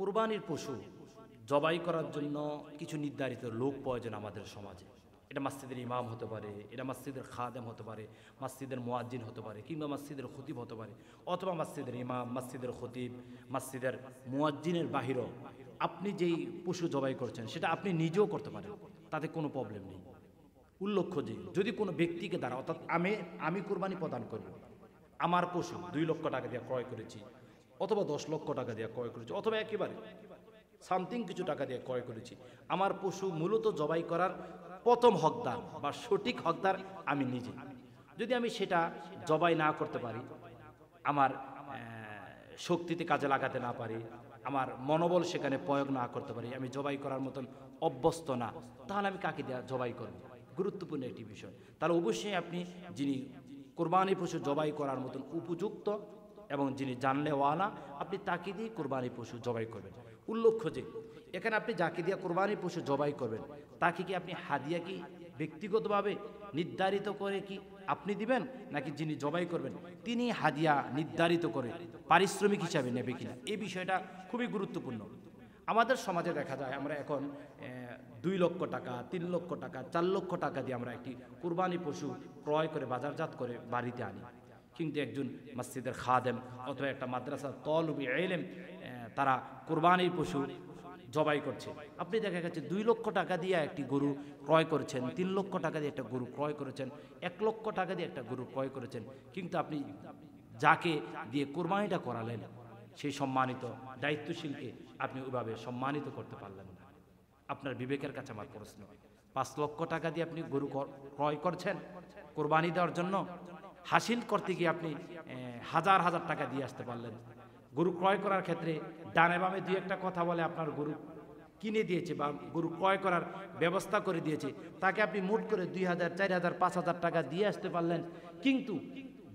কুরবানির পশু জবাই করার জন্য কিছু নির্ধারিত লোক প্রয়োজন আমাদের সমাজে। এটা মসজিদের ইমাম হতে পারে, এটা মসজিদের খাদেম হতে পারে, মসজিদের মুয়াজ্জিন হতে পারে, কিংবা মসজিদের খতিব হতে পারে, অথবা মসজিদের ইমাম, মসজিদের খতিব, মসজিদের মুয়াজ্জিনের বাহিরেও আপনি যেই পশু জবাই করছেন সেটা আপনি নিজেও করতে পারেন, তাতে কোনো প্রবলেম নেই। উল্লেখ্য যে যদি কোনো ব্যক্তিকে দ্বারা, অর্থাৎ আমি কুরবানি প্রদান করব, আমার পশু 2 লক্ষ টাকা দিয়ে ক্রয় করেছি, অথবা 10 লক্ষ টাকা দিয়ে ক্রয় করেছি, অথবা একেবারে সামথিং কিছু টাকা দিয়ে ক্রয় করেছি, আমার পশু মূলত জবাই করার প্রথম হকদার বা সঠিক হকদার আমি নিজে। যদি আমি সেটা জবাই না করতে পারি, আমার শক্তিতে কাজে লাগাতে না পারি, আমার মনোবল সেখানে প্রয়োগ না করতে পারি, আমি জবাই করার মতন অভ্যস্ত না, তাহলে আমি কাকে দেওয়া জবাই করব? গুরুত্বপূর্ণ একটি বিষয়। তাহলে অবশ্যই আপনি যিনি কোরবানি পশু জবাই করার মতন উপযুক্ত এবং যিনি জানলেওয়ালা, আপনি তাকে দিয়ে কোরবানি পশু জবাই করবেন। উল্লেখ্য যে এখানে আপনি যাকে দিয়ে কোরবানি পশু জবাই করবেন তাকে কি আপনি হাদিয়া কি ব্যক্তিগতভাবে নির্ধারিত করে কি আপনি দিবেন, নাকি যিনি জবাই করবেন তিনি হাদিয়া নির্ধারিত করে পারিশ্রমিক হিসাবে নেবে কিনা, এই বিষয়টা খুবই গুরুত্বপূর্ণ। আমাদের সমাজে দেখা যায় আমরা এখন 2 লক্ষ টাকা, 3 লক্ষ টাকা, 4 লক্ষ টাকা দিয়ে আমরা একটি কুরবানি পশু ক্রয় করে বাজারজাত করে বাড়িতে আনি। কিন্তু একজন মসজিদের খাদেম অথবা একটা মাদ্রাসার তলবি ইলম তারা কুরবানির পশু জবাই করছে। আপনি দেখা গেছে 2 লক্ষ টাকা দিয়ে একটি গরু ক্রয় করেছেন, 3 লক্ষ টাকা দিয়ে একটা গরু ক্রয় করেছেন, 1 লক্ষ টাকা দিয়ে একটা গরু ক্রয় করেছেন, কিন্তু আপনি যাকে দিয়ে কোরবানিটা করালেন সেই সম্মানিত দায়িত্বশীলকে আপনি ওইভাবে সম্মানিত করতে পারলেন না। আপনার বিবেকের কাছে আমার প্রশ্ন, 5 লক্ষ টাকা দিয়ে আপনি গরু ক্রয় করছেন কোরবানি দেওয়ার জন্য, হাসিল করতে গিয়ে আপনি হাজার হাজার টাকা দিয়ে আসতে পারলেন। গরু ক্রয় করার ক্ষেত্রে ডানে বামে 2-1টা কথা বলে আপনার গরু কিনে দিয়েছে বা গরু ক্রয় করার ব্যবস্থা করে দিয়েছে, তাকে আপনি মোট করে 2000, 4000, 5000 টাকা দিয়ে আসতে পারলেন। কিন্তু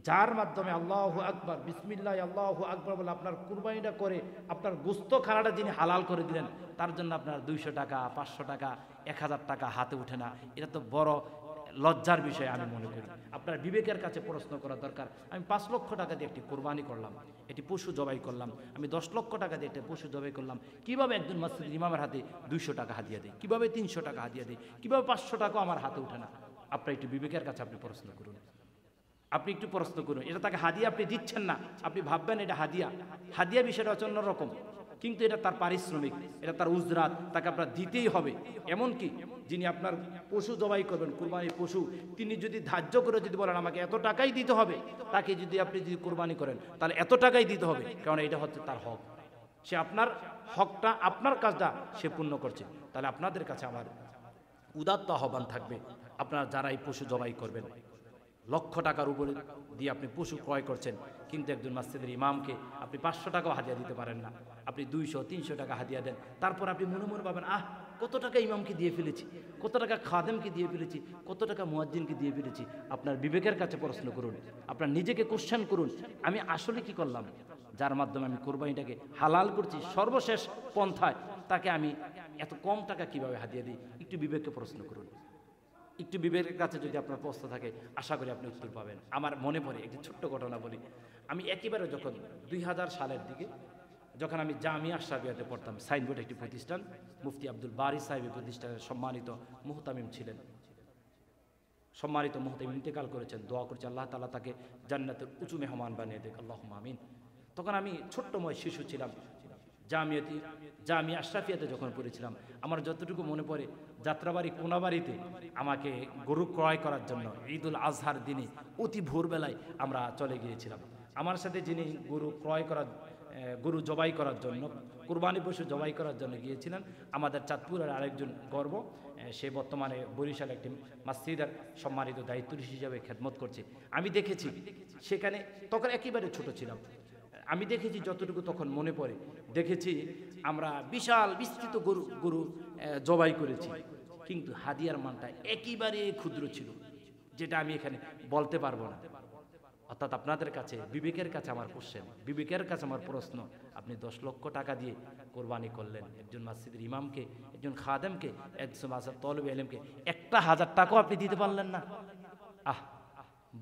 যার মাধ্যমে আল্লাহু আকবার, বিসমিল্লাহ আল্লাহু আকবার বলে আপনার কুরবানিটা করে আপনার গোস্ত খানাটা যিনি হালাল করে দিলেন, তার জন্য আপনার 200 টাকা, 500 টাকা, 1000 টাকা হাতে ওঠে না। এটা তো বড় লজ্জার বিষয় আমি মনে করি। আপনার বিবেকের কাছে প্রশ্ন করা দরকার। আমি 5 লক্ষ টাকা দিয়ে একটি কোরবানি করলাম, একটি পশু জবাই করলাম, আমি 10 লক্ষ টাকা দিয়ে একটা পশু জবাই করলাম, কিভাবে একজন মসজিদ ইমামের হাতে 200 টাকা হাদিয়া দেয়, কিভাবে 300 টাকা হাদিয়া দেয়, কিভাবে 500 টাকাও আমার হাতে ওঠে না? আপনার একটু বিবেকের কাছে আপনি প্রশ্ন করুন, আপনি একটু প্রশ্ন করুন। এটা তাকে হাদিয়া আপনি দিচ্ছেন না, আপনি ভাববেন এটা হাদিয়া। হাদিয়া বিষয়টা হচ্ছে অন্যরকম, কিন্তু এটা তার পারিশ্রমিক, এটা তার উজরাত, তাকে আপনার দিতেই হবে। এমনকি যিনি আপনার পশু জবাই করবেন, কুরবানির পশু, তিনি যদি ধার্য করে যদি বলেন আমাকে এত টাকাই দিতে হবে, তাকে যদি আপনি যদি কুরবানি করেন তাহলে এত টাকাই দিতে হবে, কারণ এটা হচ্ছে তার হক। সে আপনার হকটা, আপনার কাজটা সে পূর্ণ করছে। তাহলে আপনাদের কাছে আমার উদাত্ত আহ্বান থাকবে, আপনারা যারা এই পশু জবাই করবেন, লক্ষ টাকার উপরে দিয়ে আপনি পশু ক্রয় করছেন, কিন্তু একজন মসজিদের ইমামকে আপনি 500 টাকাও হাদিয়া দিতে পারেন না, আপনি 200-300 টাকা হাদিয়া দেন, তারপর আপনি মনে মনে ভাবেন কত টাকা ইমামকে দিয়ে ফেলেছি, কত টাকা খাদেমকে দিয়ে ফেলেছি, কত টাকা মুয়াজ্জিনকে দিয়ে ফেলেছি। আপনার বিবেকের কাছে প্রশ্ন করুন, আপনার নিজেকে কোশ্চেন করুন, আমি আসলে কি করলাম? যার মাধ্যমে আমি কোরবানিটাকে হালাল করছি সর্বশেষ পন্থায়, তাকে আমি এত কম টাকা কিভাবে হাদিয়া দিই? একটু বিবেককে প্রশ্ন করুন। একটু বিবেকের কাছে যদি আপনার প্রশ্ন থাকে, আশা করি আপনি উত্তর পাবেন। আমার মনে পড়ে একটি ছোট্ট ঘটনা বলি। আমি একেবারে যখন 2000 সালের দিকে, যখন আমি জামিয়া আশরাফিয়াতে পড়তাম, সাইনবোর্ড একটি প্রতিষ্ঠান, মুফতি আব্দুল বারি সাহেব প্রতিষ্ঠানের সম্মানিত মুহতামিম ছিলেন। সম্মানিত মুহতামিম ইন্তেকাল করেছেন, দোয়া করছে আল্লাহ তাআলা তাকে জান্নাতের উঁচু মেহমান বানিয়ে দেখ, আল্লাহুম্মা আমিন। তখন আমি ছোট্টময় শিশু ছিলাম, জামিয়া আশরাফিয়াতে যখন পড়েছিলাম, আমার যতটুকু মনে পড়ে, যাত্রাবাড়ি কোনাবাড়িতে আমাকে গরু ক্রয় করার জন্য ঈদুল আজহার দিনে অতি ভোরবেলায় আমরা চলে গিয়েছিলাম। আমার সাথে যিনি গরু জবাই করার জন্য, কুরবানি পশু জবাই করার জন্য গিয়েছিলেন, আমাদের চাঁদপুরের আরেকজন গর্ব, সে বর্তমানে বরিশাল একটি মসজিদের সম্মানিত দায়িত্ব হিসেবে খেদমত করছে। আমি দেখেছি সেখানে, তখন একেবারে ছোট ছিলাম, আমি দেখেছি যতটুকু তখন মনে পড়ে, দেখেছি আমরা বিশাল বিস্তৃত গরু জবাই করেছি, কিন্তু হাদিয়ার মানটা একেবারে ক্ষুদ্র ছিল, যেটা আমি এখানে বলতে পারবো না। অর্থাৎ আপনাদের কাছে বিবেকের কাছে আমার কোশ্চেন, বিবেকের কাছে আমার প্রশ্ন, আপনি 10 লক্ষ টাকা দিয়ে কোরবানি করলেন, একজন মসজিদের ইমামকে, একজন খাদেমকে, একজন মাসার তলবে ইলমকে 1000 টাকাও আপনি দিতে পারলেন না।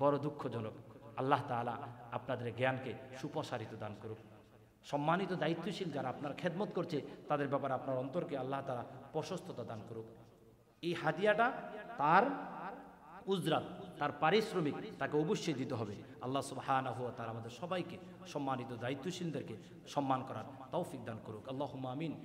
বড় দুঃখজনক। আল্লাহ তাআলা আপনাদের জ্ঞানকে সুপ্রসারিত দান করুক। সম্মানিত দায়িত্বশীল যারা আপনার খেদমত করছে তাদের ব্যাপারে আপনার অন্তরকে আল্লাহ তাআলা প্রশস্ততা দান করুক। এই হাদিয়াটা তার উজরাত, তার পারিশ্রমিক তাকে অবশ্যই দিতে হবে। আল্লাহ সুবহানাহু ওয়া তাআলা আমাদের সবাইকে সম্মানিত দায়িত্বশীলদেরকে সম্মান করার তৌফিক দান করুক। আল্লাহুম্মা আমিন।